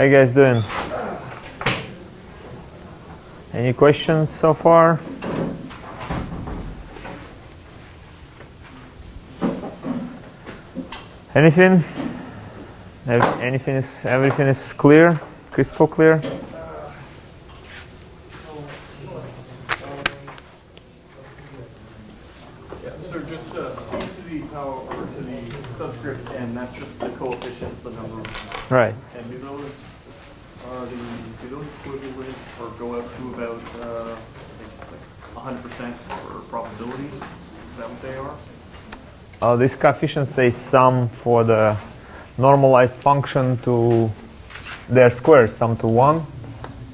How you guys doing? Any questions so far? Anything? Everything is clear? Crystal clear? Yeah, so just c to the power or to the subscript n, that's just the coefficients, the number. Right. And do those equivalent or go up to about 100% for probabilities? Is that what they are? These coefficients, they sum for the normalized function to their squares, sum to 1.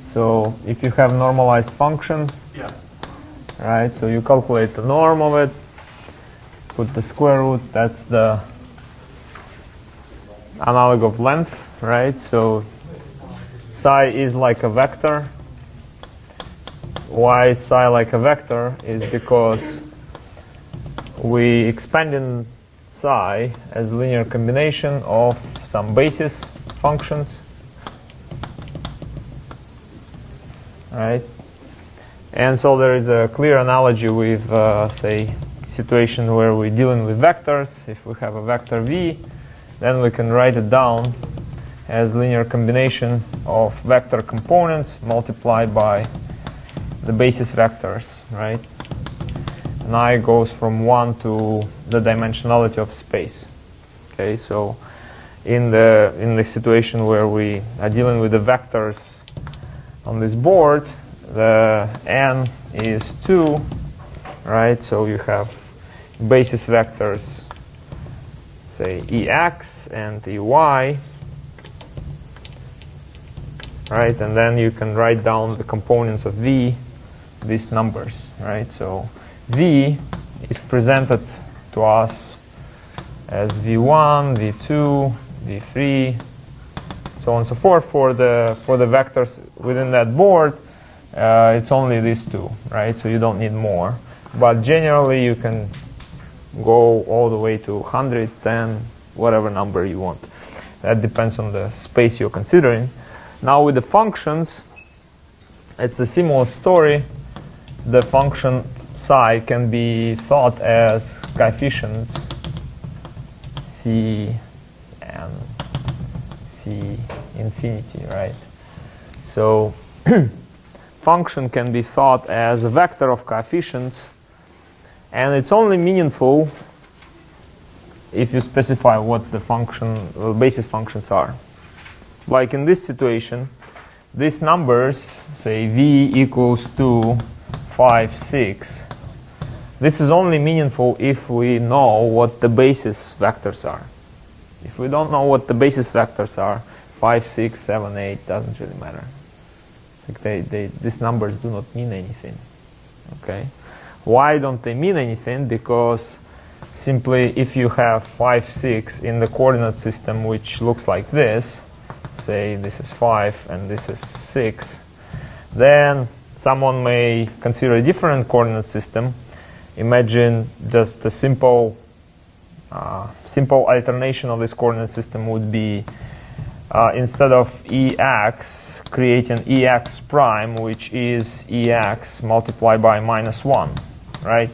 So if you have normalized function, yeah, right, so you calculate the norm of it, put the square root, that's the analog of length, right? So psi is like a vector. Why is psi like a vector is because we expanding psi as a linear combination of some basis functions, right? And so there is a clear analogy with, say, situation where we're dealing with vectors. If we have a vector v, then we can write it down as linear combination of vector components multiplied by the basis vectors, right? And I goes from 1 to the dimensionality of space. Okay, so in the situation where we are dealing with the vectors on this board, the n is 2, right? So you have basis vectors, say ex and ey, right? And then you can write down the components of v, these numbers, right? So v is presented to us as v1, v2, v3, so on and so forth. For the vectors within that board, it's only these two, right? So you don't need more. But generally, you can go all the way to 100, 10, whatever number you want. That depends on the space you're considering. Now with the functions, it's a similar story. The function psi can be thought as coefficients c and c infinity, right? So function can be thought as a vector of coefficients, and it's only meaningful if you specify what the basis functions are. Like in this situation, these numbers, say v equals 2, 5, 6, this is only meaningful if we know what the basis vectors are. If we don't know what the basis vectors are, 5, 6, 7, 8 doesn't really matter. Like these numbers do not mean anything. Okay? Why don't they mean anything? Because simply if you have 5, 6 in the coordinate system which looks like this, say this is 5 and this is 6, then someone may consider a different coordinate system. Imagine just a simple alternation of this coordinate system would be instead of ex, create an ex prime, which is ex multiplied by -1, right?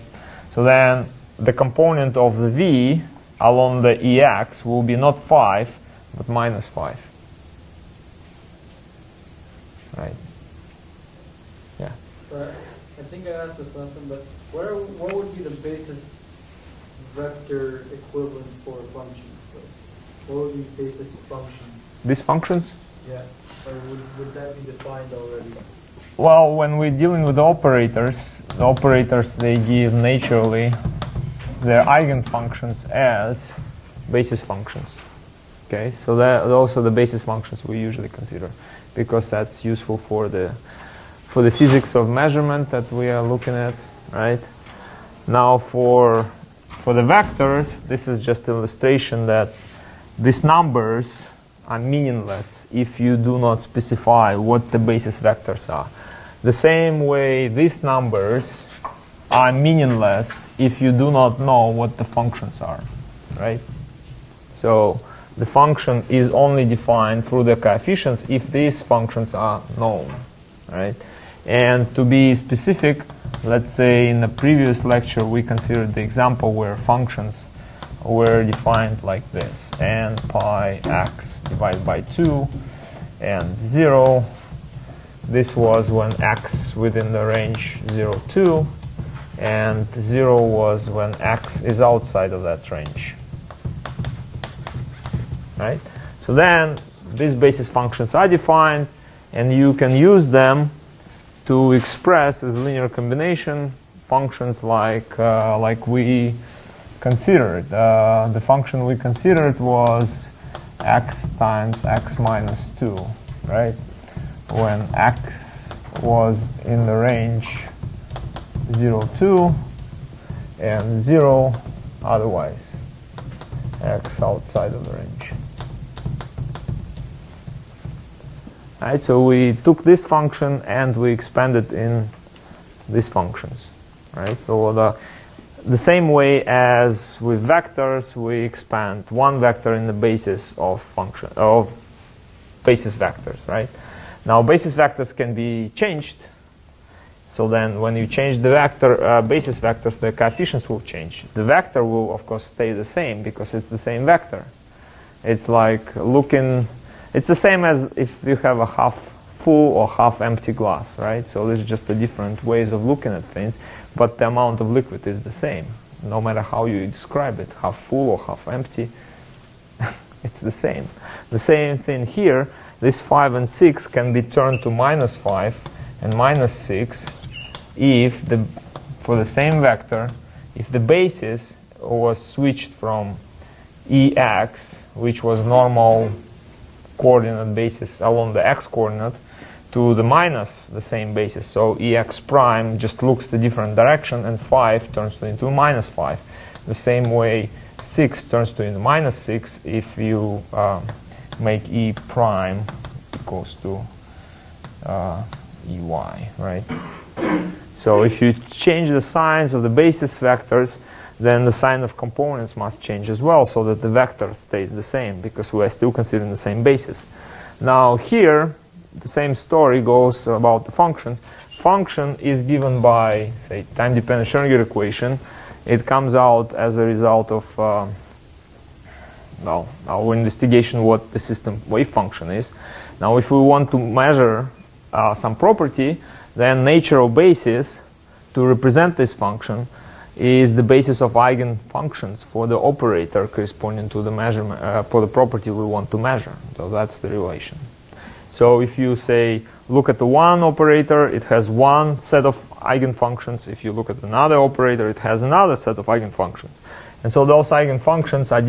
So then the component of the v along the ex will be not 5, but -5. Right. Yeah. I think I asked this last time, but what would be the basis vector equivalent for functions? So what would be basis functions? These functions? Yeah. Or would that be defined already? Well, when we're dealing with the operators they give naturally their eigenfunctions as basis functions. Okay, so those are the basis functions we usually consider, because that's useful for the physics of measurement that we are looking at, right? Now for the vectors, this is just an illustration that these numbers are meaningless if you do not specify what the basis vectors are. The same way these numbers are meaningless if you do not know what the functions are, right? So the function is only defined through the coefficients if these functions are known, right? And to be specific, let's say in the previous lecture we considered the example where functions were defined like this: n pi x divided by 2 and 0. This was when x within the range 0, 2, and 0 was when x is outside of that range. Right? So then these basis functions are defined, and you can use them to express as linear combination functions like we considered. The function we considered was x times x minus 2, right? When x was in the range 0, 2 and 0 otherwise, x outside of the range. Right, so we took this function and we expanded in these functions. Right, so the same way as with vectors, we expand one vector in the basis of basis vectors. Right. Now basis vectors can be changed. So then when you change the vector basis vectors, the coefficients will change. The vector will of course stay the same because it's the same vector. It's like it's the same as if you have a half full or half empty glass, right? So there's just a different ways of looking at things, but the amount of liquid is the same, no matter how you describe it, half full or half empty. It's the same. The same thing here. This 5 and 6 can be turned to -5 and -6 if for the same vector, if the basis was switched from Ex, which was normal coordinate basis along the x coordinate, to the minus the same basis. So Ex prime just looks the different direction, and 5 turns into -5. The same way 6 turns to into -6 if you make E prime equals to Ey, right? So if you change the signs of the basis vectors, then the sign of components must change as well, so that the vector stays the same, because we are still considering the same basis. Now here, the same story goes about the functions. Function is given by, say, time-dependent Schrödinger equation. It comes out as a result of our investigation what the system wave function is. Now if we want to measure some property, then natural basis to represent this function is the basis of eigenfunctions for the operator corresponding to the measurement for the property we want to measure. So that's the relation. So if you say look at the one operator, it has one set of eigenfunctions. If you look at another operator, it has another set of eigenfunctions. And so those eigenfunctions are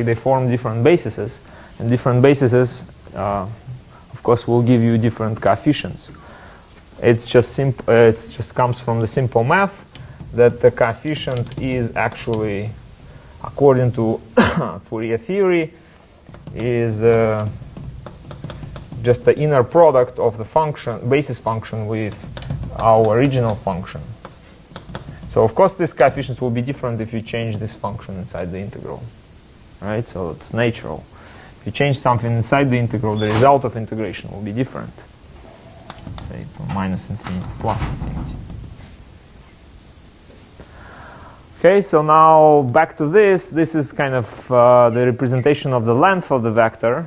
they form different bases, and different bases, of course, will give you different coefficients. It's just it just comes from the simple math that the coefficient is actually, according to Fourier theory, is just the inner product of the function, basis function, with our original function. So of course these coefficients will be different if you change this function inside the integral. Right? So it's natural. If you change something inside the integral, the result of integration will be different. Say from -infinity to +infinity. Okay, so now back to this. This is kind of the representation of the length of the vector,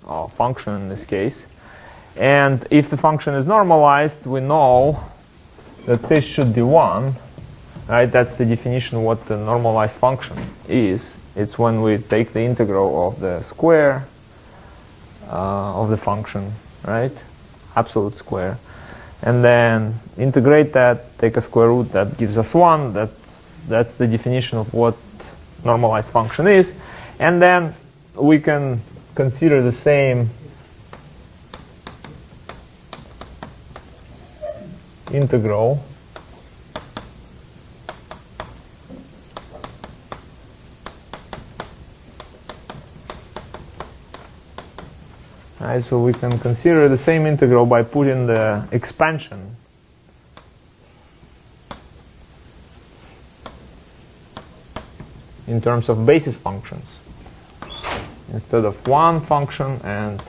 or function in this case. And if the function is normalized, we know that this should be 1. Right? That's the definition of what the normalized function is. It's when we take the integral of the square of the function, right? Absolute square. And then integrate that, take a square root, that gives us 1. That's the definition of what normalized function is. And then we can consider the same integral right, so we can consider the same integral by putting the expansion in terms of basis functions. instead of one function and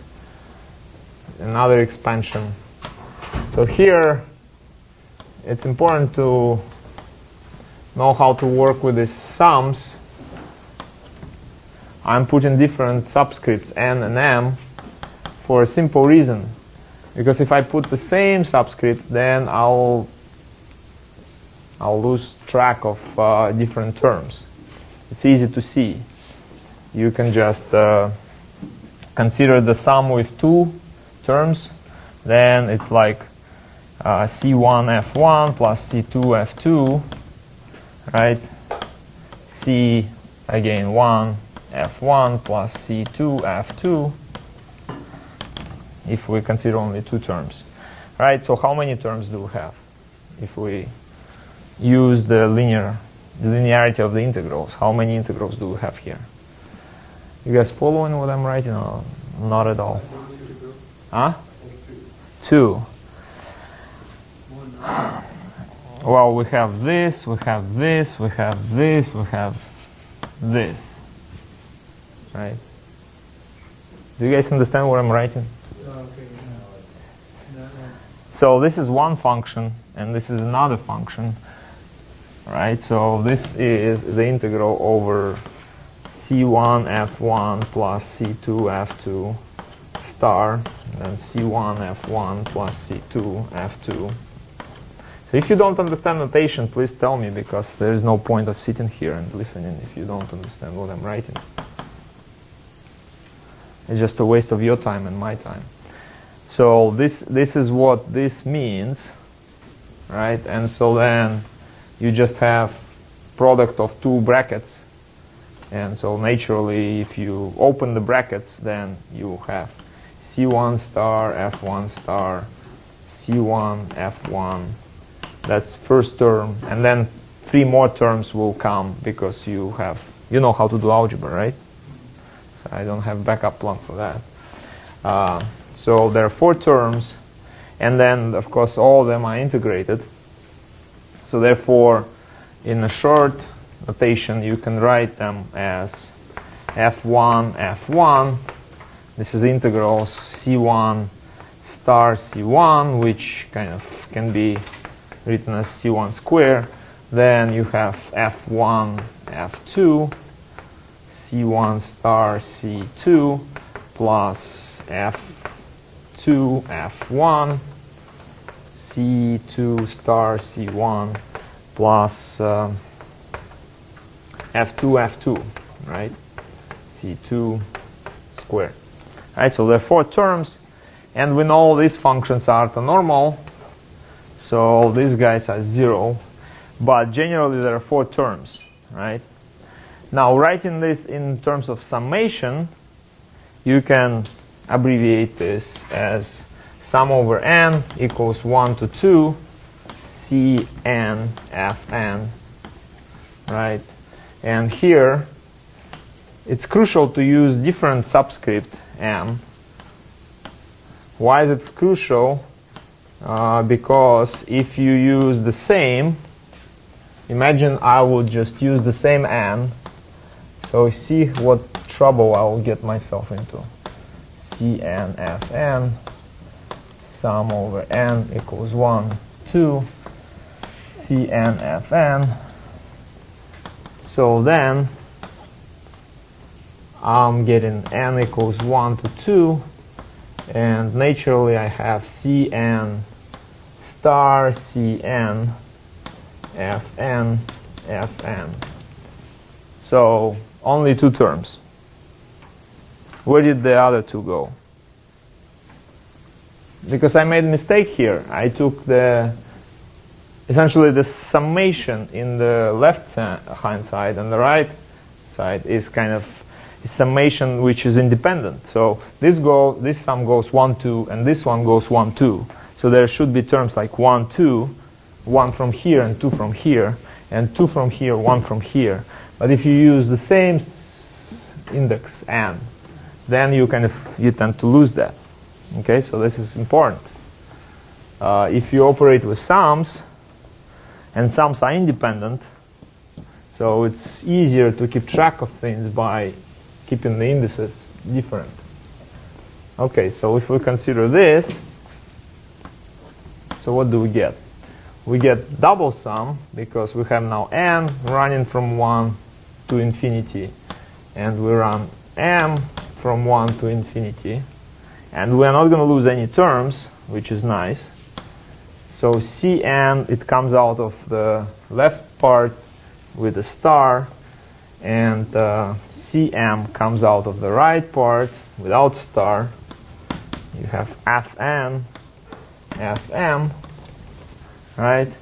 another expansion. So here it's important to know how to work with these sums. I'm putting different subscripts n and m for a simple reason, because if I put the same subscript, then I'll lose track of different terms. It's easy to see. You can just consider the sum with two terms. Then it's like C1F1 plus C2F2, right? C again 1 F1 plus C2 F2, if we consider only two terms, right? So how many terms do we have if we use the linearity of the integrals? How many integrals do we have here? You guys following what I'm writing? Or not at all? Huh? Two. Well, we have this, we have this, we have this, we have this. Right? Do you guys understand what I'm writing? So this is one function, and this is another function, right? So this is the integral over C1 F1 plus C2 F2 star, and C1 F1 plus C2 F2. So if you don't understand notation, please tell me, because there is no point of sitting here and listening if you don't understand what I'm writing. It's just a waste of your time and my time. So this is what this means, right? And so then you just have product of two brackets. And so naturally, if you open the brackets, then you have C1 star, F1 star, C1, F1. That's first term. And then three more terms will come because you know how to do algebra, right? So I don't have backup plan for that. So there are four terms, and then of course all of them are integrated. So therefore, in a short notation, you can write them as F1, F1. This is integrals C1 star C1, which kind of can be written as C1 square. Then you have F1, F2, C1 star C2 plus F2, F1, C2 star C1 plus F2, F2, right? C2 squared. Right, so there are four terms, and we know these functions are orthonormal, so these guys are 0, but generally there are four terms, right? Now, writing this in terms of summation, you can abbreviate this as sum over n equals 1 to 2 Cn Fn, right? And here, it's crucial to use different subscript m. Why is it crucial? Because if you use the same, imagine I would just use the same n. So see what trouble I will get myself into. Cn Fn, sum over n equals 1, 2, Cn Fn. So then I'm getting n equals 1 to 2, and naturally I have Cn star Cn Fn Fn. So only two terms. Where did the other two go? Because I made a mistake here. I took essentially the summation in the left hand side, and the right side is kind of a summation which is independent. So this sum goes 1, 2, and this one goes 1, 2. So there should be terms like 1, 2, 1 from here and 2 from here, and 2 from here, 1 from here. But if you use the same index n, then you tend to lose that. Okay, so this is important. If you operate with sums, and sums are independent, so it's easier to keep track of things by keeping the indices different. Okay, so if we consider this, so what do we get? We get double sum because we have now n running from 1 to infinity, and we run m from 1 to infinity, and we are not going to lose any terms, which is nice. So Cn, it comes out of the left part with a star, and Cm comes out of the right part without star. You have Fn, Fm, right?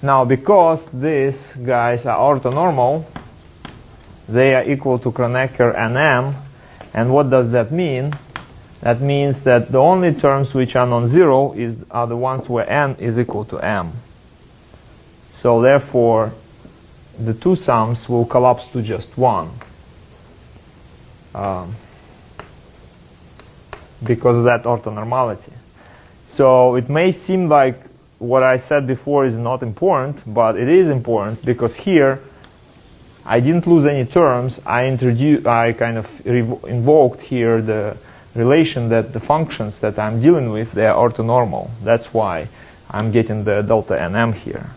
Now, because these guys are orthonormal, they are equal to Kronecker and m. And what does that mean? That means that the only terms which are non-zero are the ones where n is equal to m. So therefore, the two sums will collapse to just one. Because of that orthonormality. So it may seem like what I said before is not important, but it is important because here I didn't lose any terms. I kind of invoked here the relation that the functions that I'm dealing with, they are orthonormal. That's why I'm getting the delta and m here.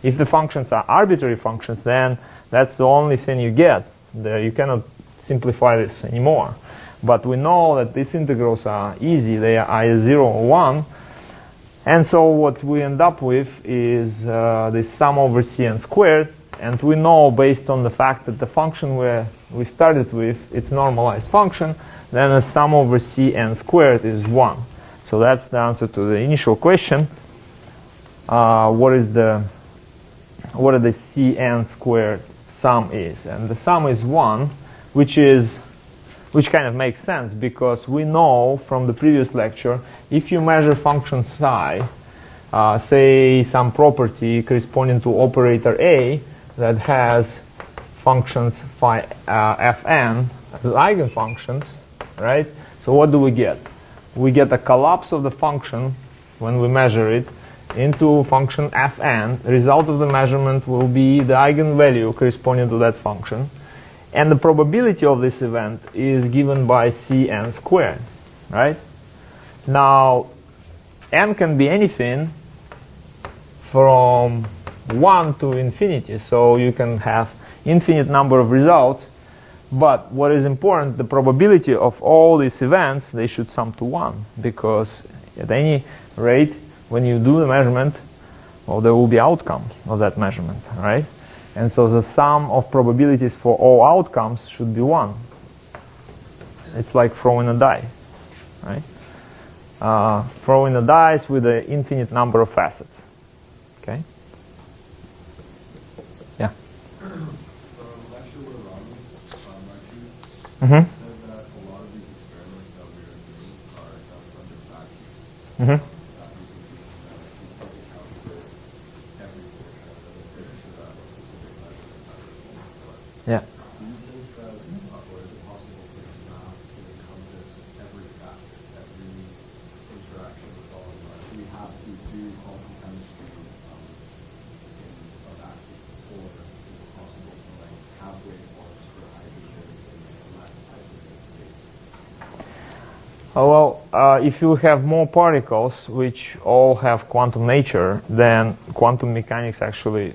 If the functions are arbitrary functions, then that's the only thing you get. You cannot simplify this anymore. But we know that these integrals are easy. They are either 0 or 1. And so what we end up with is the sum over Cn squared. And we know, based on the fact that the function we started with, it's normalized function, then the sum over Cn squared is 1. So that's the answer to the initial question. What are the Cn squared sum is? And the sum is 1, which kind of makes sense because we know from the previous lecture, if you measure function psi, say some property corresponding to operator A that has functions phi fn as eigenfunctions, right? So what do we get? We get a collapse of the function when we measure it into function fn. The result of the measurement will be the eigenvalue corresponding to that function. And the probability of this event is given by Cn squared, right? Now, n can be anything from 1 to infinity, so you can have infinite number of results. But what is important, the probability of all these events, they should sum to 1, because at any rate, when you do the measurement, well, there will be outcome of that measurement, right? And so the sum of probabilities for all outcomes should be 1. It's like throwing a die, right? Throwing a dice with an infinite number of facets. Okay? Yeah? Lecture we're running, lectures, Mm-hmm. said that a lot of these experiments that we are doing are done under vacuum. Mm-hmm. That usually means that we take account for every portion of the finish to that specific measurement that we're going for. Yeah. Do you think that, or is it possible for this math to encompass every factor, every interaction with all of us? Do we have to do quantum chemistry in a vacuum, or is it possible to have waveforms for hydrogen in a less isolated state? Well, if you have more particles which all have quantum nature, then quantum mechanics actually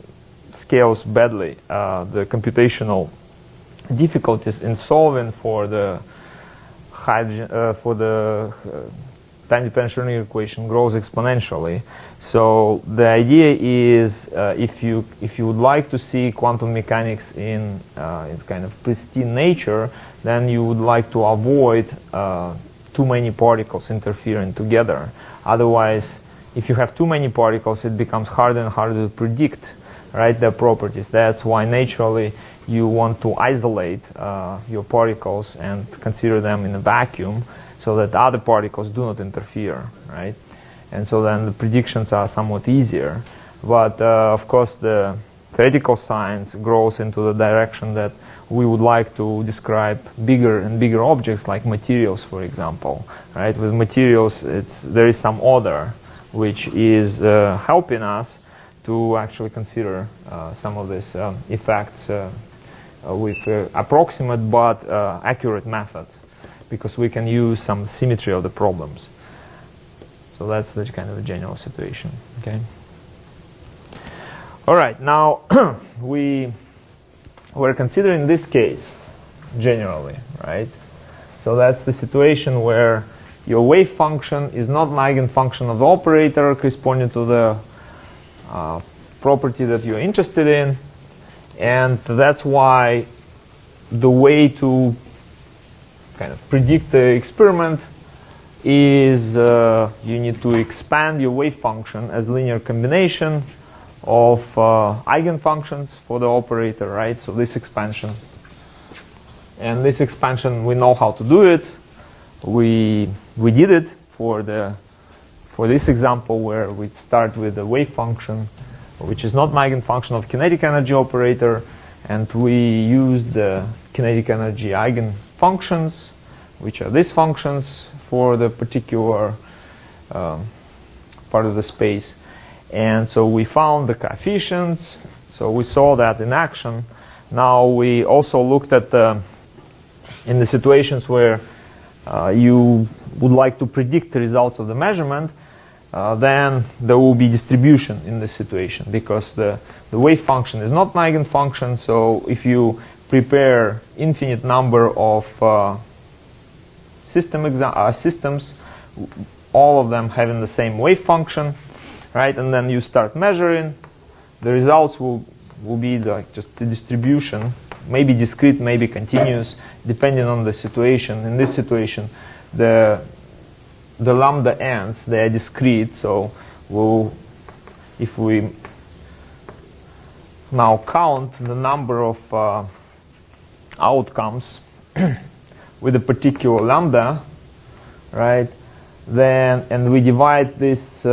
scales badly. The computational difficulties in solving for the hydrogen, time-dependent Schrödinger equation grows exponentially. So the idea is, if you would like to see quantum mechanics in kind of pristine nature, then you would like to avoid too many particles interfering together. Otherwise, if you have too many particles, it becomes harder and harder to predict, right, their properties. That's why naturally you want to isolate your particles and consider them in a vacuum so that other particles do not interfere, right? And so then the predictions are somewhat easier. But of course, the theoretical science grows into the direction that we would like to describe bigger and bigger objects like materials, for example, right? With materials, there is some order which is helping us to actually consider some of these effects with approximate but accurate methods. because we can use some symmetry of the problems. So that's the kind of a general situation. Okay. All right. Now we're considering this case generally, right? So that's the situation where your wave function is not an eigenfunction of the operator corresponding to the property that you're interested in, and that's why the way to kind of predict the experiment is you need to expand your wave function as linear combination of eigenfunctions for the operator, right? So this expansion. And this expansion, we know how to do it. We did it for this example where we start with a wave function, which is not an eigenfunction of kinetic energy operator, and we use the kinetic energy eigenfunctions, which are these functions for the particular part of the space. And so we found the coefficients. So we saw that in action. Now we also looked at in the situations where you would like to predict the results of the measurement, then there will be distribution in this situation because the wave function is not an eigenfunction. So if you prepare infinite number of systems, all of them having the same wave function, right? And then you start measuring, the results will be just the distribution, maybe discrete, maybe continuous, depending on the situation. In this situation, the lambda n's, they are discrete, so if we now count the number of outcomes with a particular lambda, right, then, and we divide this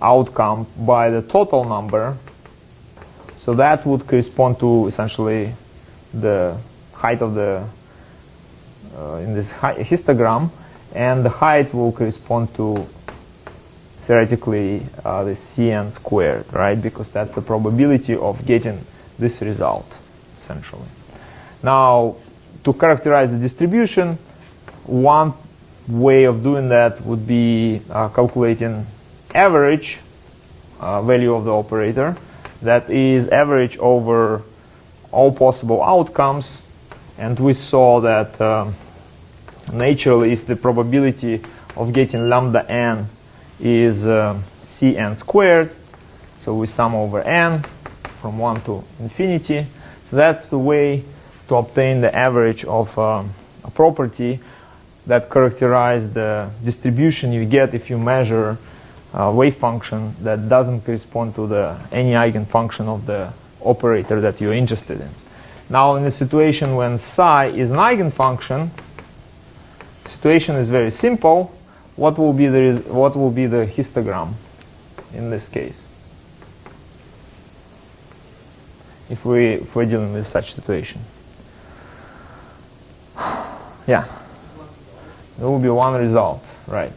outcome by the total number, so that would correspond to essentially the height of the in this histogram, and the height will correspond to theoretically the Cn squared, right? Because that's the probability of getting this result, essentially. Now, to characterize the distribution, one way of doing that would be calculating average value of the operator. That is average over all possible outcomes. And we saw that naturally, if the probability of getting lambda n is Cn squared, so we sum over n from 1 to infinity. So that's the way to obtain the average of a property that characterizes the distribution you get if you measure a wave function that doesn't correspond to any eigenfunction of the operator that you're interested in. Now, in the situation when psi is an eigenfunction, the situation is very simple. What will be the histogram in this case? If we're dealing with such situation, yeah, there will be one result, right?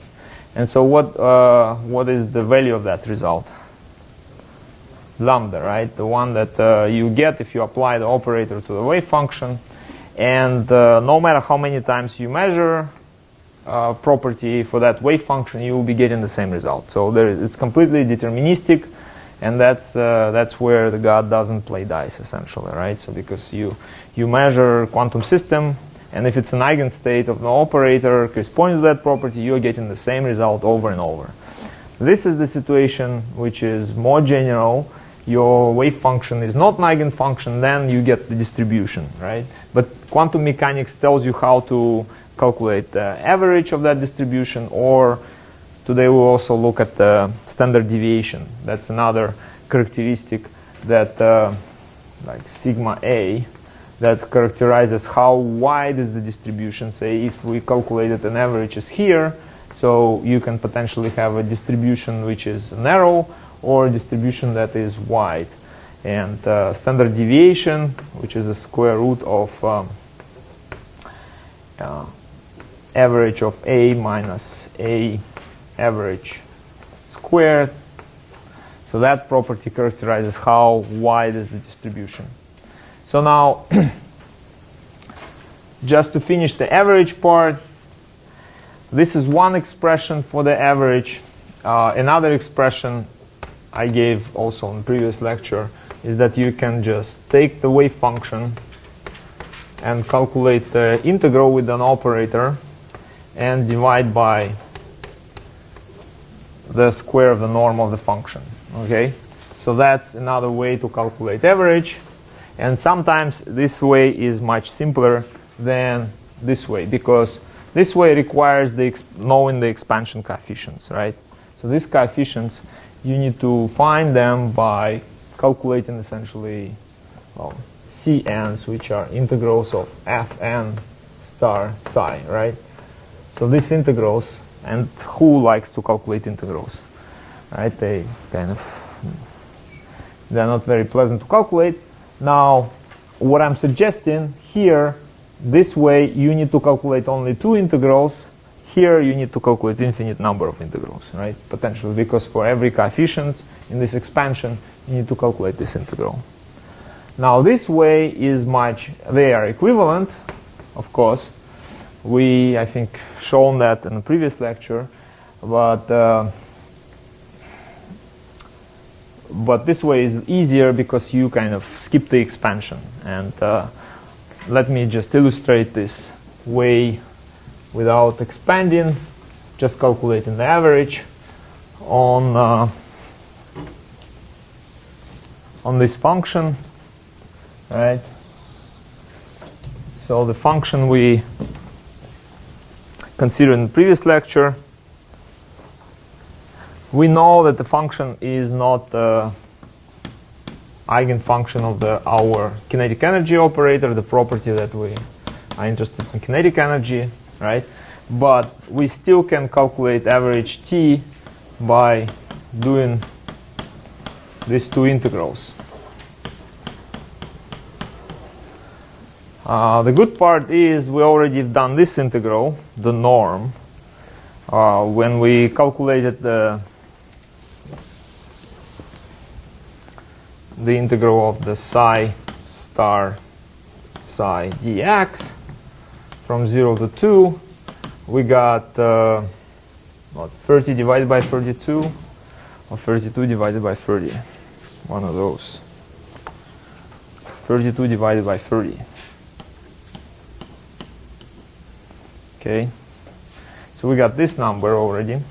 And so what is the value of that result? Lambda, right? The one that you get if you apply the operator to the wave function. And no matter how many times you measure property for that wave function, you will be getting the same result. So it's completely deterministic, and that's where the God doesn't play dice, essentially, right? So because you measure quantum system, and if it's an eigenstate of the operator corresponding to that property, you're getting the same result over and over. This is the situation which is more general. Your wave function is not an eigenfunction, then you get the distribution, right? But quantum mechanics tells you how to calculate the average of that distribution, or today we'll also look at the standard deviation. That's another characteristic that, like sigma A, that characterizes how wide is the distribution. Say if we calculated an average is here, so you can potentially have a distribution which is narrow or a distribution that is wide. And standard deviation, which is a square root of average of A minus A average squared. So that property characterizes how wide is the distribution. So now, just to finish the average part, this is one expression for the average. Another expression I gave also in the previous lecture is that you can just take the wave function and calculate the integral with an operator and divide by the square of the norm of the function. Okay, so that's another way to calculate average, and sometimes this way is much simpler than this way, because this way requires knowing the expansion coefficients, right? So these coefficients, you need to find them by calculating essentially CNs, which are integrals of Fn star psi, right? So these integrals, and who likes to calculate integrals, right? They're not very pleasant to calculate. Now, what I'm suggesting here, this way you need to calculate only two integrals. Here you need to calculate infinite number of integrals, right? Potentially, because for every coefficient in this expansion, you need to calculate this integral. Now this way is they are equivalent, of course. I think, shown that in the previous lecture, but this way is easier because you kind of skip the expansion. And let me just illustrate this way without expanding, just calculating the average on this function, right? So the function we considered in the previous lecture, we know that the function is not the eigenfunction of our kinetic energy operator, the property that we are interested in kinetic energy, right? But we still can calculate average t by doing these two integrals. The good part is we already have done this integral, the norm, when we calculated the integral of the psi star psi dx from 0 to 2. We got 30 divided by 32, or 32 divided by 30. One of those. 32 divided by 30. Okay, so we got this number already.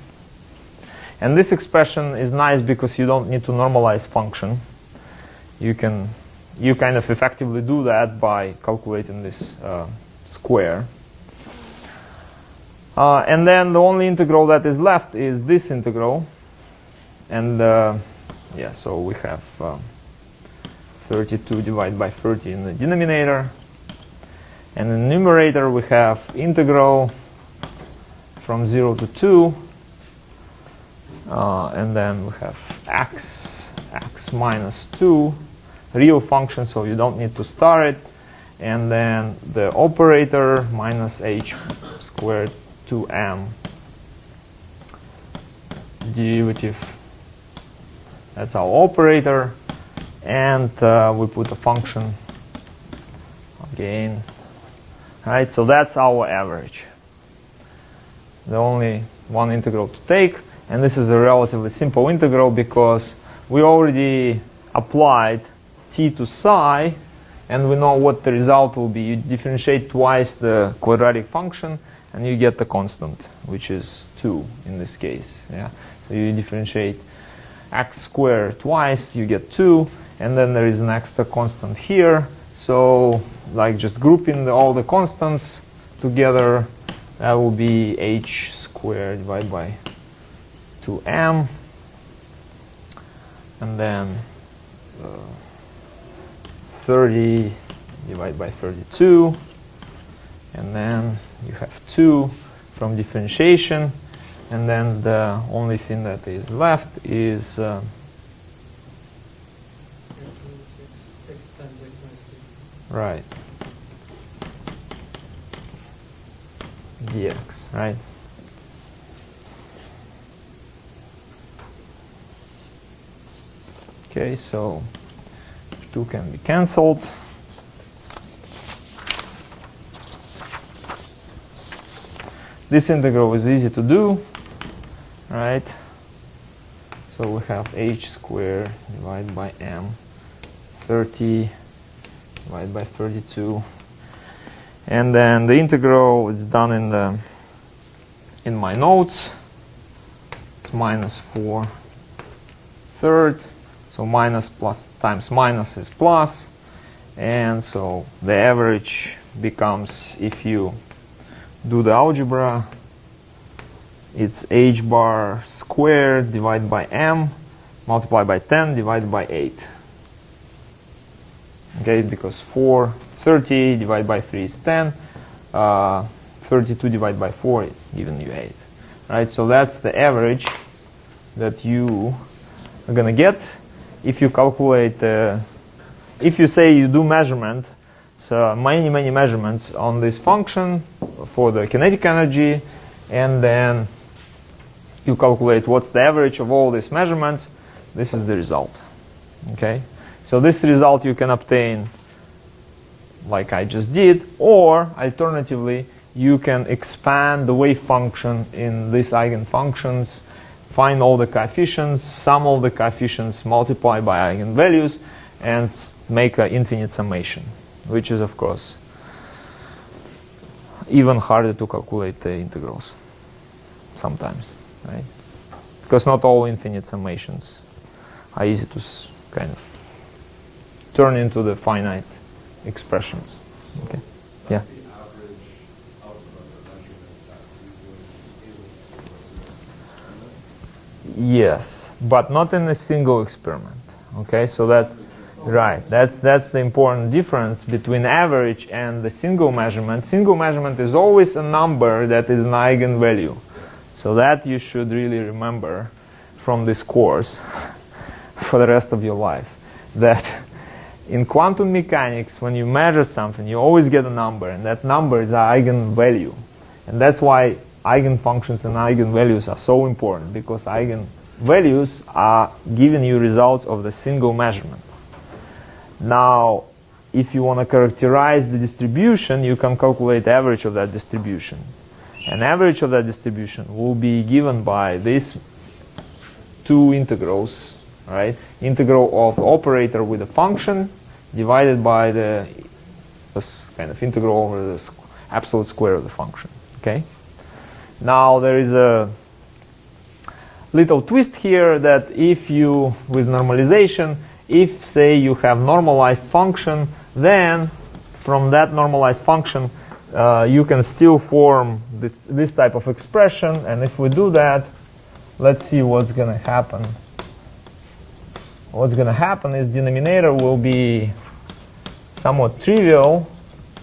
And this expression is nice because you don't need to normalize function. You kind of effectively do that by calculating this square. And then the only integral that is left is this integral. And so we have 32 divided by 30 in the denominator. And in the numerator we have integral from 0 to 2. And then we have x minus 2, real function, so you don't need to star it. And then the operator minus h squared 2m derivative. That's our operator. And we put a function again. Right, so that's our average. The only one integral to take. And this is a relatively simple integral because we already applied t to psi, and we know what the result will be. You differentiate twice the quadratic function, and you get the constant, which is 2 in this case. Yeah. So you differentiate x squared twice, you get 2, and then there is an extra constant here. So, like just grouping all the constants together, that will be h squared divided by 2m, and then 30 divided by 32, and then you have 2 from differentiation, and then the only thing that is left is right, dx, right? Okay, so 2 can be cancelled. This integral is easy to do, right? So we have h squared divided by m, 30 divided by 32. And then the integral is done in my notes. It's minus 4/3. So minus plus times minus is plus. And so the average becomes, if you do the algebra, it's h bar squared divided by m multiplied by 10 divided by 8. Okay, because 30 divided by 3 is 10. 32 divided by 4 is giving you 8. Right, so that's the average that you are going to get if you calculate, if you say you do measurement, so many measurements on this function for the kinetic energy, and then you calculate what's the average of all these measurements. This is the result. Okay, so this result you can obtain like I just did, or alternatively you can expand the wave function in these eigenfunctions, find all the coefficients, sum all the coefficients, multiply by eigenvalues, and make an infinite summation, which is of course even harder to calculate the integrals sometimes, right? Because not all infinite summations are easy to kind of turn into the finite expressions. Okay. Yeah. The average output of the measurement that we would be able to experiment. Yes, but not in a single experiment. Okay, so that, right, that's the important difference between average and the single measurement. Single measurement is always a number that is an eigenvalue. So that you should really remember from this course for the rest of your life. That in quantum mechanics, when you measure something, you always get a number, and that number is an eigenvalue. And that's why eigenfunctions and eigenvalues are so important, because eigenvalues are giving you results of the single measurement. Now, if you want to characterize the distribution, you can calculate the average of that distribution. An average of that distribution will be given by these two integrals, right? Integral of operator with a function divided by the kind of integral over the absolute square of the function. Okay. Now there is a little twist here, that if you, with normalization, if say you have normalized function, then from that normalized function you can still form this type of expression. And if we do that, let's see what's going to happen. What's going to happen is denominator will be somewhat trivial,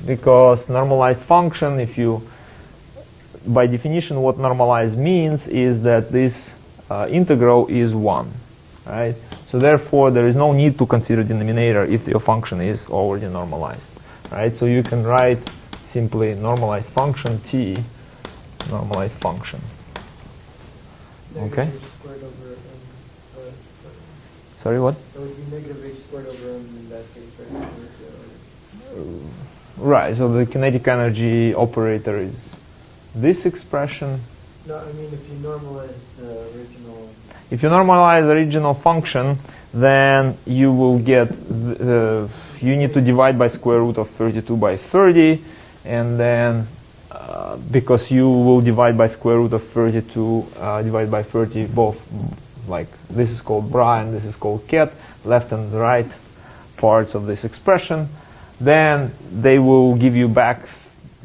because normalized function, if you, by definition, what normalized means is that this integral is 1, right? So therefore, there is no need to consider denominator if your function is already normalized, right? So you can write simply normalized function t, normalized function. Okay. Negative h squared over m. Sorry, what? That would be negative h squared over m in that case, right? Right. So the kinetic energy operator is this expression. No, I mean if you normalize the original. If you normalize the original function, then you will get you need to divide by square root of 32 by 30, and then because you will divide by square root of 32 divided by 30, both, like this is called bra and this is called ket, left and right parts of this expression, then they will give you back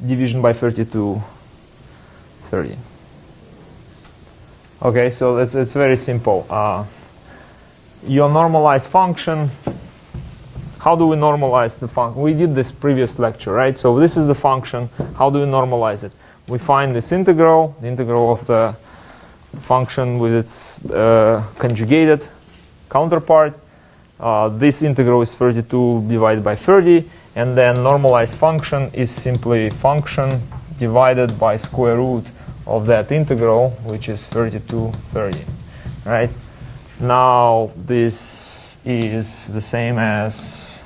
division by 32, 30. Okay, so it's very simple. Your normalized function, how do we normalize the function? We did this previous lecture, right? So this is the function. How do we normalize it? We find this integral, the integral of the function with its conjugated counterpart. This integral is 32 divided by 30, and then normalized function is simply function divided by square root of that integral, which is 32, 30, right? Now this is the same as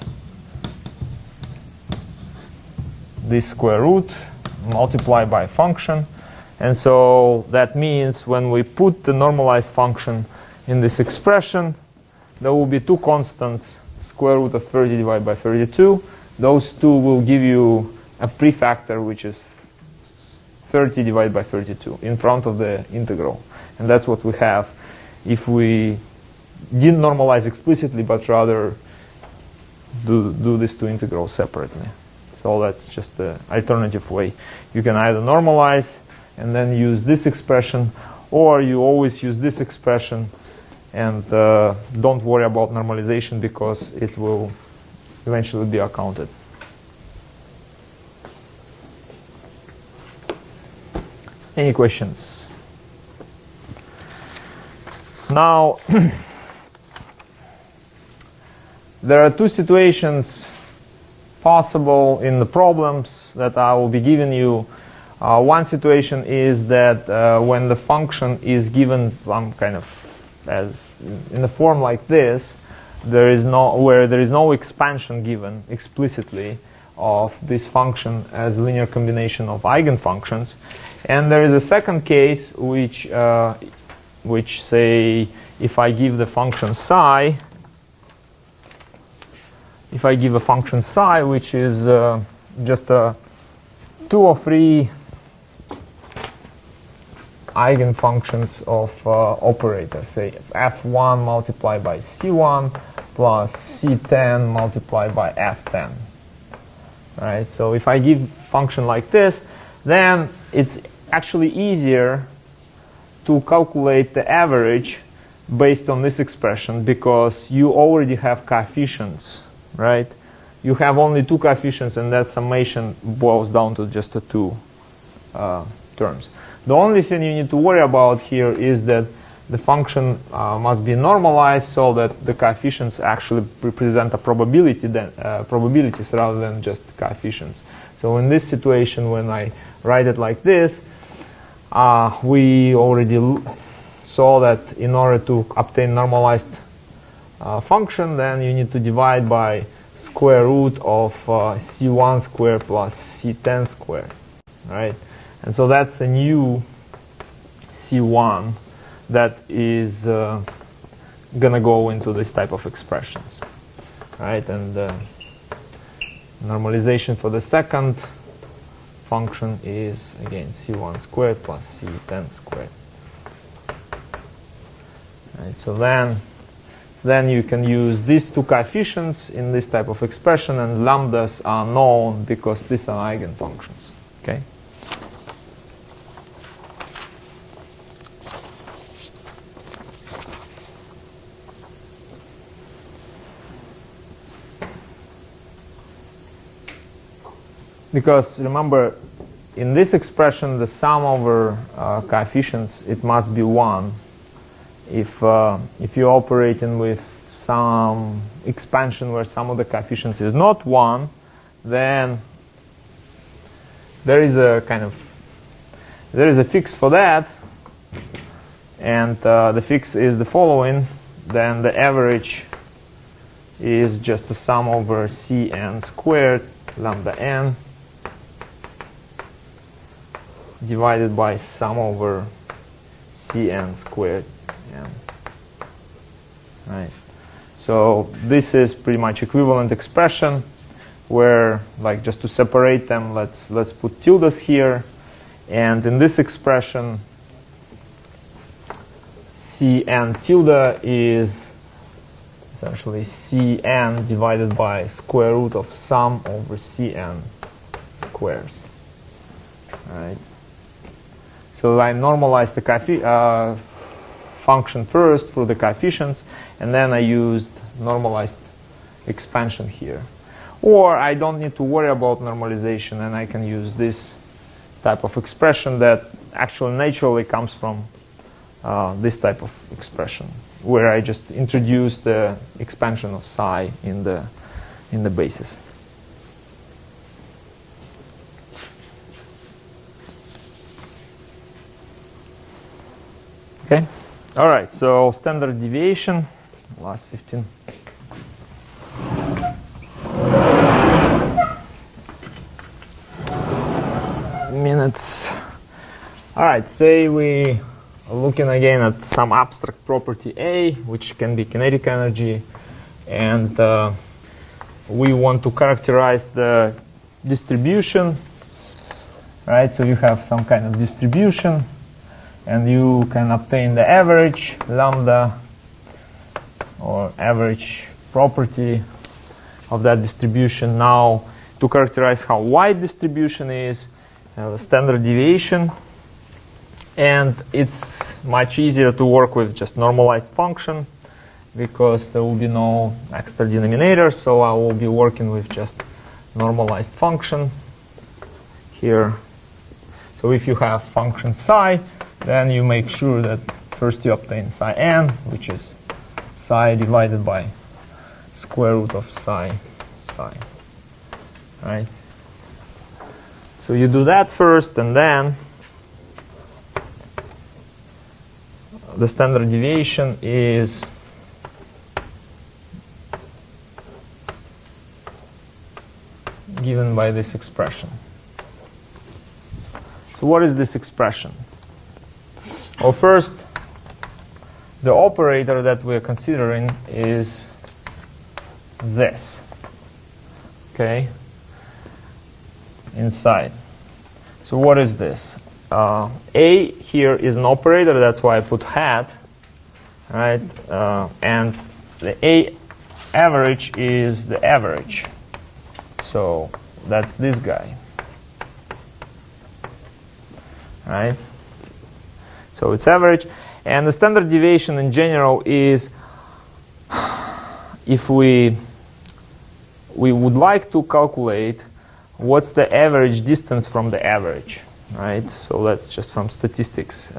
this square root multiplied by function. And so that means when we put the normalized function in this expression, there will be two constants, square root of 30 divided by 32. Those two will give you a prefactor, which is 30 divided by 32 in front of the integral. And that's what we have if we didn't normalize explicitly, but rather do these two integrals separately. So that's just the alternative way. You can either normalize and then use this expression, or you always use this expression and don't worry about normalization because it will eventually be accounted. Any questions? Now, there are two situations possible in the problems that I will be giving you. One situation is that when the function is given some kind of as in a form like this, there is no expansion given explicitly of this function as linear combination of eigenfunctions. And there is a second case which say if I give the function psi, if I give a function psi which is just a 2 or 3 eigenfunctions of operator, say f1 multiplied by c1 plus c10 multiplied by f10. Right? So if I give function like this, then it's actually easier to calculate the average based on this expression because you already have coefficients, right? You have only two coefficients, and that summation boils down to just the two terms. The only thing you need to worry about here is that the function must be normalized so that the coefficients actually represent a probability probabilities rather than just coefficients. So in this situation, when I write it like this, we already saw that in order to obtain normalized function, then you need to divide by square root of c1 squared plus c10 squared, right? And so that's a new c1 that is gonna go into this type of expressions, right? And normalization for the second function is again c1 squared plus c10 squared. Right, so then you can use these two coefficients in this type of expression, and lambdas are known because these are eigenfunctions. Okay. Because remember, in this expression, the sum over coefficients, it must be 1. If you're operating with some expansion where some of the coefficients is not 1, then there is a fix for that, and the fix is the following. Then the average is just the sum over cn squared lambda n divided by sum over cn squared n. Right. So this is pretty much equivalent expression where, like, just to separate them, let's put tildes here, and in this expression cn tilde is essentially cn divided by square root of sum over cn squares. All right. So I normalized the function first through the coefficients, and then I used normalized expansion here. Or I don't need to worry about normalization, and I can use this type of expression that actually naturally comes from this type of expression, where I just introduce the expansion of psi in the basis. Okay. All right. So standard deviation, last 15 minutes. All right, say we are looking again at some abstract property A, which can be kinetic energy, and we want to characterize the distribution, right? So you have some kind of distribution, and you can obtain the average lambda or average property of that distribution. Now, to characterize how wide distribution is, a standard deviation, and it's much easier to work with just normalized function because there will be no extra denominator, so I will be working with just normalized function here. So if you have function psi, then you make sure that first you obtain psi n, which is psi divided by square root of psi, right? So you do that first, and then the standard deviation is given by this expression. So what is this expression? Well, first, the operator that we're considering is this, okay, inside. So what is this? A here is an operator, that's why I put hat, right? And the A average is the average. So that's this guy, right? So it's average. And the standard deviation in general is, if we would like to calculate what's the average distance from the average, right? So that's just from statistics.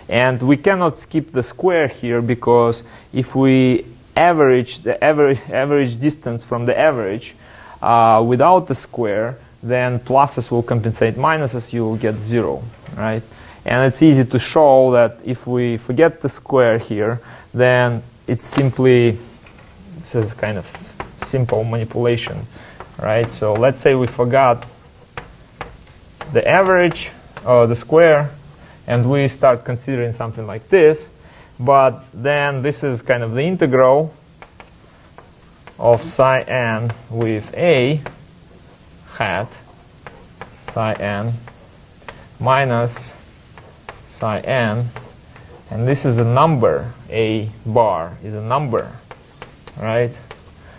And we cannot skip the square here, because if we average the average distance from the average without the square, then pluses will compensate minuses, you will get 0, right? And it's easy to show that if we forget the square here, then it's simply, this is kind of simple manipulation, right? So let's say we forgot the average, the square, and we start considering something like this, but then this is kind of the integral of psi n with a hat psi n minus psi n, and this is a number, a bar is a number, right?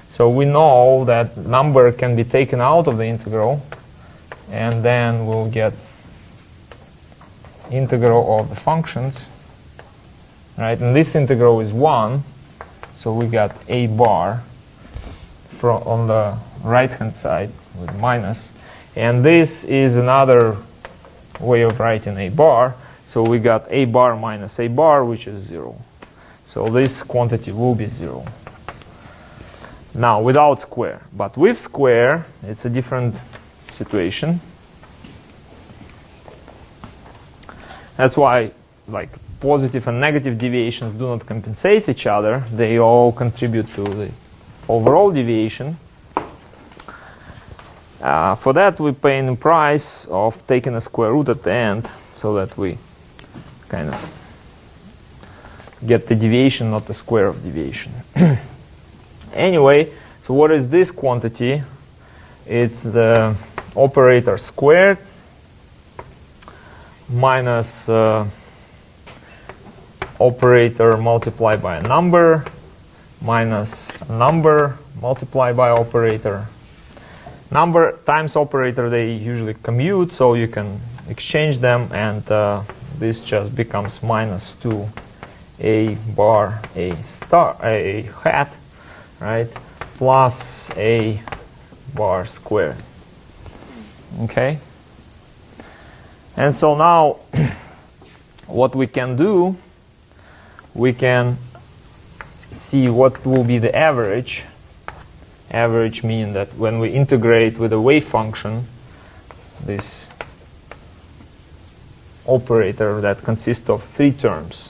So we know that number can be taken out of the integral, and then we'll get integral of the functions, right? And this integral is 1, so we got a bar on the right hand side with minus, and this is another way of writing a bar, so we got a bar minus a bar, which is 0. So this quantity will be 0. Now without square, but with square it's a different situation. That's why, like, positive and negative deviations do not compensate each other. They all contribute to the overall deviation. For that we pay the price of taking a square root at the end, so that we kind of get the deviation, not the square of deviation. Anyway, so what is this quantity? It's the operator squared minus operator multiplied by a number minus a number multiplied by operator. Number times operator, they usually commute, so you can exchange them, and this just becomes minus 2 a bar a star a hat, right, plus a bar squared. Okay, and so now what we can do, we can see what will be the average. Average means that when we integrate with a wave function, this operator that consists of 3 terms.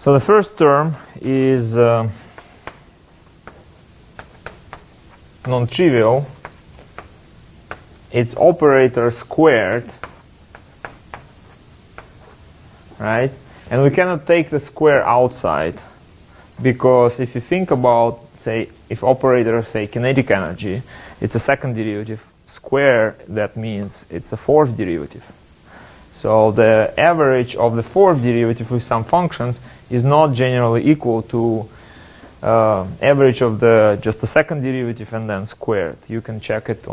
So the first term is non-trivial. It's operator squared, right? And we cannot take the square outside, because if you think about, say, if operator, say, kinetic energy, it's a second derivative. Square, that means it's a fourth derivative. So the average of the fourth derivative with some functions is not generally equal to average of just the second derivative and then squared. You can check it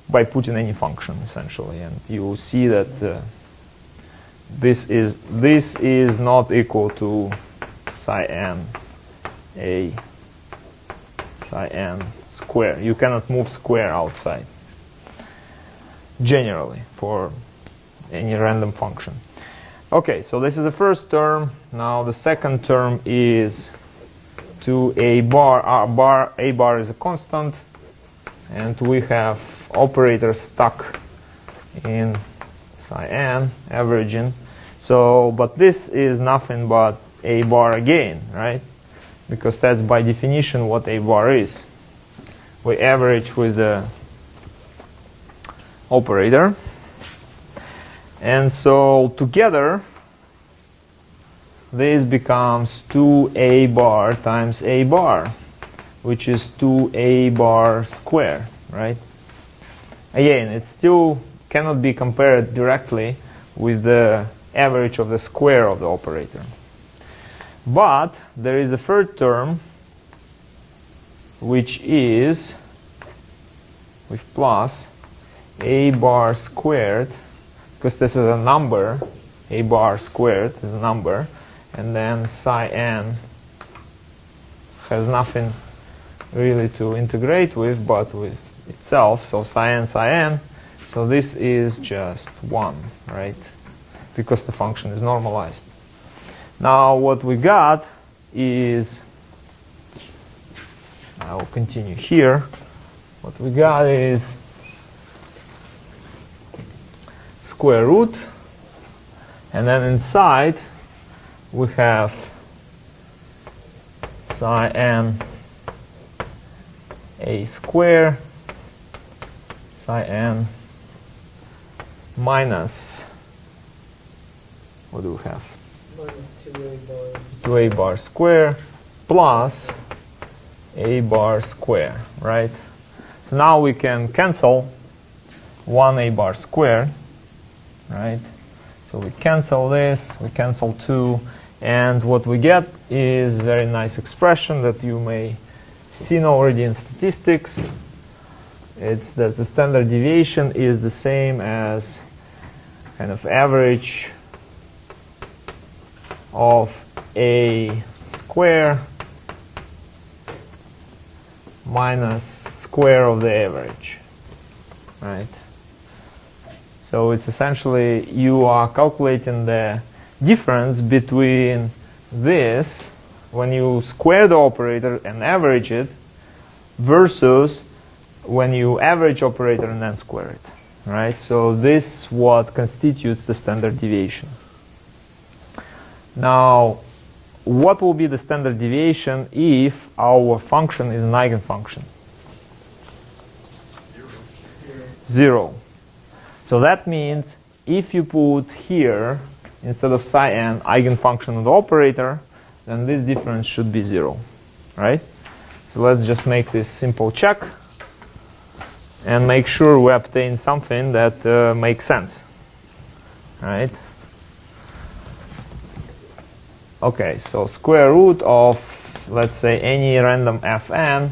by putting any function, essentially, and you will see that this is not equal to psi n a psi n square. You cannot move square outside generally for any random function. Okay, so this is the first term. Now the second term is to a bar. A bar is a constant, and we have operator stuck in psi n averaging. So, but this is nothing but a bar again, right? Because that's by definition what a bar is. We average with the operator, and so together this becomes 2a bar times a bar, which is 2a bar squared, right? Again, it still cannot be compared directly with the average of the square of the operator. But there is a third term, which is with plus a bar squared, because this is a number. A bar squared is a number, and then psi n has nothing really to integrate with but with itself, so psi n. So this is just 1, right? Because the function is normalized. Now what we got is, I will continue here. What we got is square root, and then inside we have psi n a square psi n minus, what do we have? Minus 2a bar. 2a bar square plus a bar square, right? So now we can cancel 1a bar square, right? So we cancel this, we cancel 2, and what we get is a very nice expression that you may seen already in statistics. It's that the standard deviation is the same as kind of average of a square minus square of the average, right? So it's essentially you are calculating the difference between this when you square the operator and average it versus when you average operator and then square it, right? So this is what constitutes the standard deviation. Now, what will be the standard deviation if our function is an eigenfunction? 0. So that means if you put here, instead of psi n, eigenfunction of the operator, then this difference should be 0, right? So let's just make this simple check and make sure we obtain something that makes sense, right? Okay, so square root of, let's say, any random fn,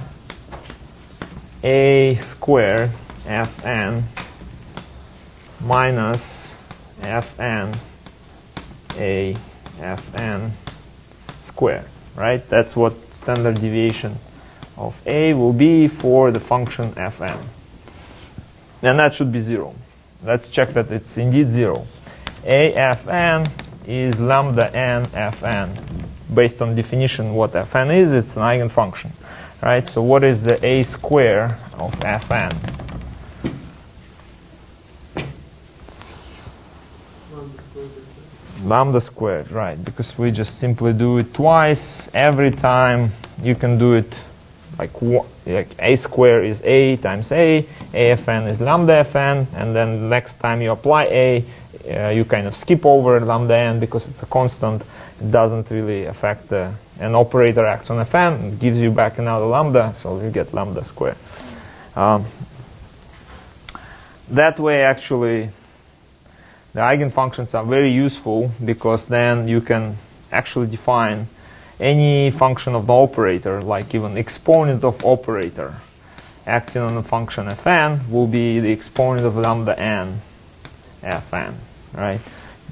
a squared fn minus fn a fn squared, right? That's what standard deviation of a will be for the function fn. And that should be 0. Let's check that it's indeed 0. A fn is lambda n fn. Based on definition what fn is, it's an eigenfunction, right? So what is the a square of fn? Lambda squared, right, because we just simply do it twice. Every time you can do it like a square is a times afn is lambda fn, and then next time you apply a, you kind of skip over lambda n because it's a constant. It doesn't really affect an operator acts on fn, it gives you back another lambda, so you get lambda squared. That way, actually, the eigenfunctions are very useful because then you can actually define any function of the operator, like even exponent of operator acting on the function fn will be the exponent of lambda n fn, right?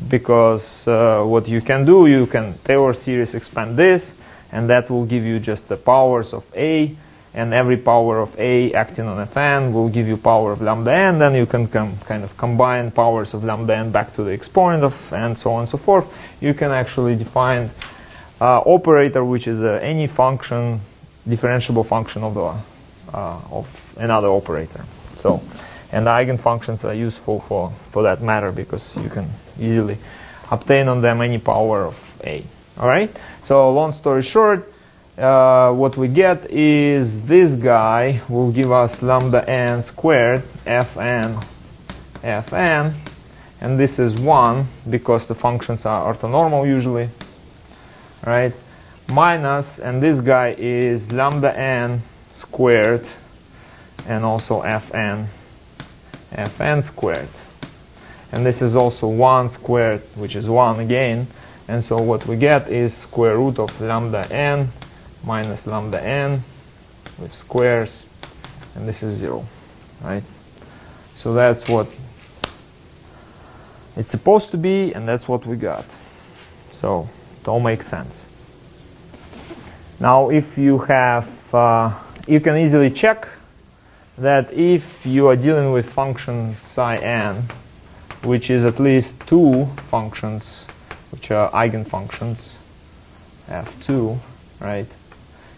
Because what you can do, you can Taylor series expand this, and that will give you just the powers of a, and every power of a acting on fn will give you power of lambda n. Then you can kind of combine powers of lambda n back to the exponent of, and so on and so forth. You can actually define operator which is any function, differentiable function of the of another operator. So, and the eigenfunctions are useful for that matter because you can easily obtain on them any power of a. All right. So, long story short, what we get is this guy will give us lambda n squared fn, and this is 1 because the functions are orthonormal usually, right? Minus, and this guy is lambda n squared and also fn squared, and this is also 1 squared, which is 1 again, and so what we get is square root of lambda n minus lambda n with squares, and this is 0, right? So that's what it's supposed to be, and that's what we got. So it all makes sense. Now if you have you can easily check that if you are dealing with function psi n, which is at least 2 functions which are eigenfunctions f2, right?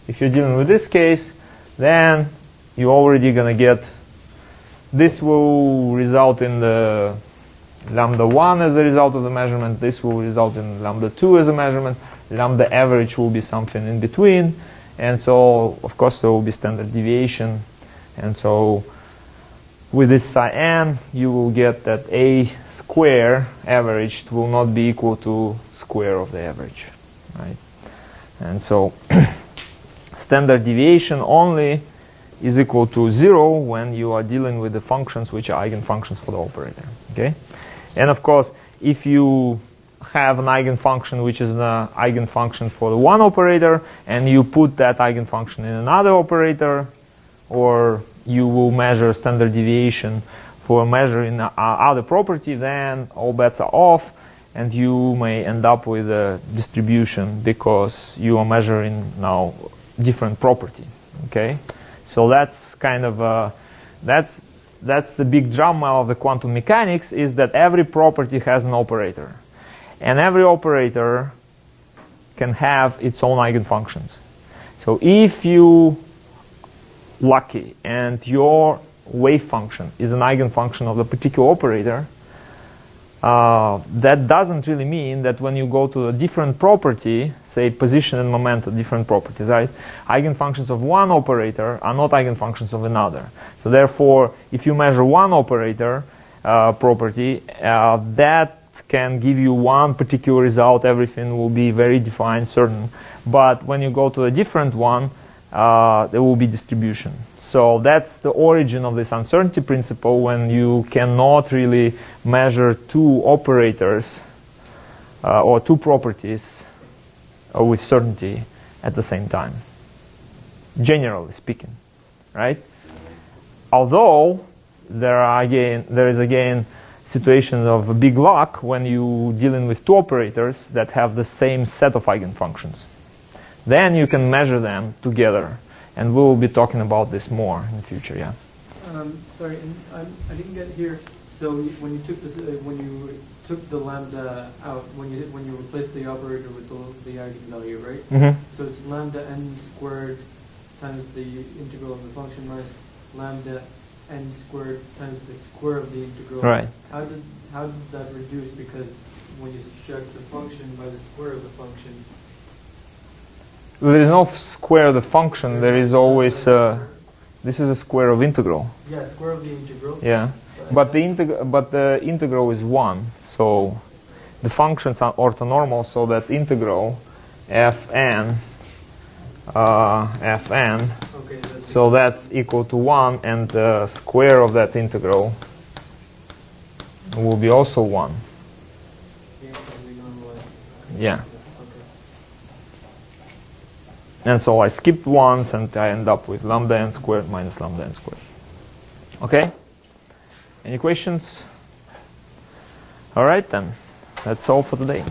If you're dealing with this case, then you're already going to get, this will result in the lambda 1 as a result of the measurement, this will result in lambda 2 as a measurement, lambda average will be something in between, and so of course there will be standard deviation, and so with this psi n you will get that a square averaged will not be equal to square of the average, right? And so standard deviation only is equal to 0 when you are dealing with the functions which are eigenfunctions for the operator, okay? And of course, if you have an eigenfunction which is an eigenfunction for the one operator, and you put that eigenfunction in another operator, or you will measure standard deviation for measuring other property, then all bets are off, and you may end up with a distribution because you are measuring now different property, okay? So that's kind of that's the big drama of the quantum mechanics, is that every property has an operator, and every operator can have its own eigenfunctions. So if you lucky and your wave function is an eigenfunction of the particular operator, that doesn't really mean that when you go to a different property, say position and momentum, different properties, right? Eigenfunctions of one operator are not eigenfunctions of another. So therefore, if you measure one operator property, that can give you one particular result, everything will be very defined, certain. But when you go to a different one, there will be distribution. So that's the origin of this uncertainty principle, when you cannot really measure two operators or two properties with certainty at the same time, generally speaking, right? Although there is again situations of big luck when you dealing with two operators that have the same set of eigenfunctions. Then you can measure them together, and we will be talking about this more in the future. Yeah. Sorry, I didn't get here. So when you took this, when you took the lambda out, when you replaced the operator with the eigenvalue, right? Mm-hmm. So it's lambda n squared times the integral of the function minus lambda n squared times the square of the integral. Right. How did that reduce? Because when you subtract the function by the square of the function. There is no square of the function. There is always this is a square of integral. Yeah, square of the integral. Yeah, but the integral is 1. So the functions are orthonormal. So that integral fn fn. Okay, So that's equal to 1, and the square of that integral will be also 1. Yeah. Okay. And so I skipped ones, and I end up with lambda n squared minus lambda n squared. Okay? Any questions? All right, then. That's all for today.